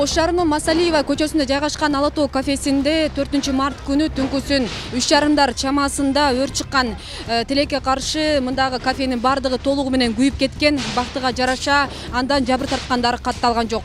Ош шаарынын Масалиева көчөсүндө жайгашкан Ала Тоо кафесинде 4 март күнү түнкүсүн 3:30 чамасында өрт чыккан. Тилекке каршы мындагы кафенин бардыгы толугу менен күйүп кеткен. Бактыга жараша андан жабыр тарткандар катталган жок.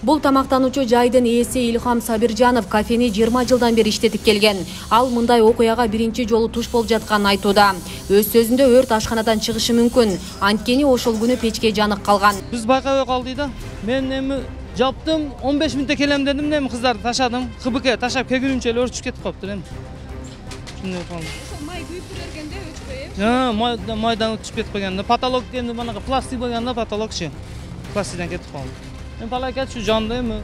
Бул тамактануучу жайдын ээси Илхам Сабиржанов кафени 20 жылдан бери иштетип келген. Ал мындай окуяга биринчи жолу туш болуп жатканын айтууда. Өз сөзүндө өрт ашканадан чыгышы мүмкүн. Анткени ошол күнү печке жанык калган. Биз байкабай калдык да. Мен эми жаптым, 15 мүнөттө келем дедим, эми кыздарды ташадым. ХБК ташап келгенче эле өрт чыгып кетип калыптыр эми. Шундай калды. Ошол май күйүп бергенде өчпөй? Майдан өтүп кетип калган. Потолок энди манага пластик болгондо потолокчу. Пластиктен кетип калды. Мен палакет şu жанды эми.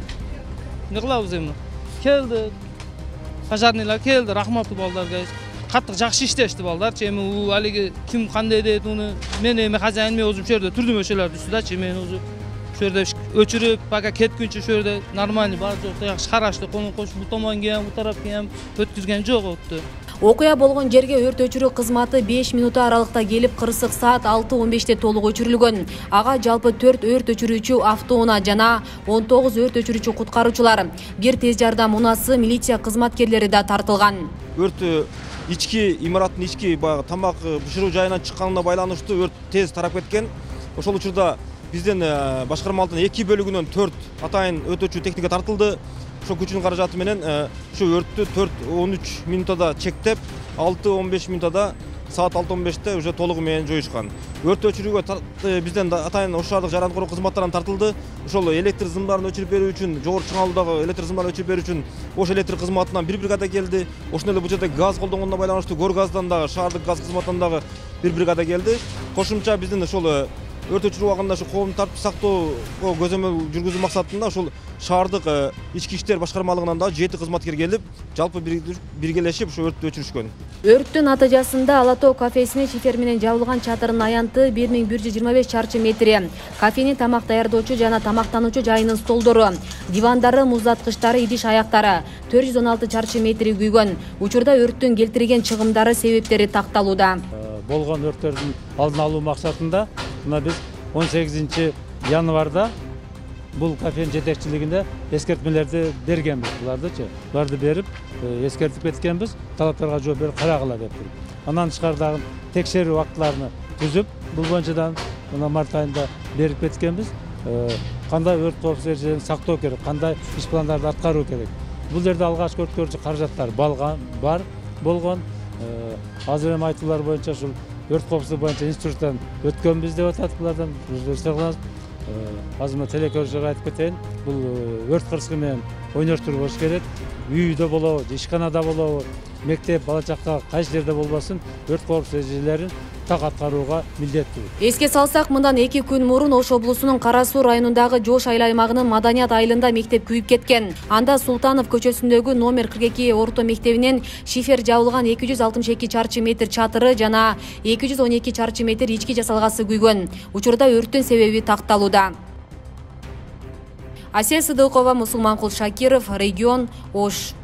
Не кылабыз эми? Келди. Пожарныйлар келди, рахматтуу балдарга. Каттык жакшы иштешти балдарчы. Эми у алиги ким кандай дейт уну. Мен эми хозяин мен өзүм шерде түрдүм өшөлөр түстүдачы. Мен өзү шерде өчүрүп, пока кеткүнчө шерде нормальный бар жок, жакшы карашты. Конун кош бу томон кем, бу тарап кем өткүзгөн жок отtu. Окуя болгон жерге өрт өчүрүү кызматы 5 минут аралыкта келип, кырсык саат 6:15 толук өчүрүлгөн. Ага жалпы 4 өрт өчүрүүчү автоунаа жана 19 өрт өчүрүүчү куткаруучулар, бир тез жардам унасы, милиция кызматкерлери да тартылган. Өрт ички имараттын ички баягы тамак бышыруу жайынан чыкканына байланыштуу өрт тез тарап кеткен. Ошол учурда бизден башкарма алдынан 2 бөлүгүнөн 4 атайын өтөчү техника тартылды. Ошо күчүнүн каражаты менен ушу өрттү 4:13 минутада чектеп, 6:15 минутада саат 6:15те уже толугу менен жоюшкан. Өрт өчүрүүгө бизден атайын Ош шаардык жарандык коргоо кызматтарынан тартылды. Ошол электр зымдарын өчүрүп берүү үчүн, жогорку чыңалуудагы электр зымдарын өчүрүп берүү үчүн Ош электр кызматынан бир бригада келди. Ошондой эле бул жерде газ колдонгонуна байланыштуу Гор газдан дагы, шаардык газ кызматынан дагы бир бригада келди. Кошумча биздин ошол өрт өчүрүү убагында ошо коомду тартип сактоого көзөмөл жүргүзүү максатында ошол шаардык ички иштер башкармалыгынан да 7 кызматкер келип, жалпы биргелешип ошо өрттү өчүрүшкөн. Өрттүн натыйжасында Ала Тоо кафесине шифер менен жабылган чатырынын аянты 1125 чарчы метри. Кафенин тамак даярдоочу жана тамактануучу жайынын столдору, дивандары, муздаткычтары, идиш аяктары 416 чарчы метри күйгөн. Учурда өрттүн келтирген чыгымдары, себептери такталууда. Болгон өрттөрдүн алдын алуу максатында мына биз 18 январда бул кафенин жетекчилигинде эскертмелерди бергенбиз. Буларды берип, эскертип кеткенбиз, талаптарга жооп берип карагыла деп туруп. Андан тышкары дагы текшерүү актыларын түзүп, бул боюнча мына март айында берип кеткенбиз. Кандай өрт коопсуздук эрежелерин сактоо керек, кандай иш пландарды аткаруу керек. Бул жерде алгачкы өрткө каршы каражаттар бар болгон. Азыр эми айтуулар боюнча ушул өрт коопсуздугу боюнча институттан өткөнбүз деп атат булардан. Азыр мына телекөрүүчүлөргө айтып кетейин, бул өрт кырсыгы менен ойноштуруп болуш керек. Үйдө болобу, ишканада болобу, мектеп, бала чакка кайсы жерде болбосун, өрт коопсуздук эрежелерин так аткарууга милдеттүү. Эске салсак, мындан 2 күн мурун Ош облусунун Кара Суу районундагы Жош айыл аймагынын Маданият айылында мектеп күйүп кеткен. Анда Султанов көчөсүндөгү номер 42 орто мектебинен шифер жабылган 262 чарчы метр чатыры жана 212 чарчы метр ички жасалгасы күйгөн. Учурда өрттүн себеби такталууда. Асия Сыдыкова, Мусулманкул Шакиров, регион, Ош.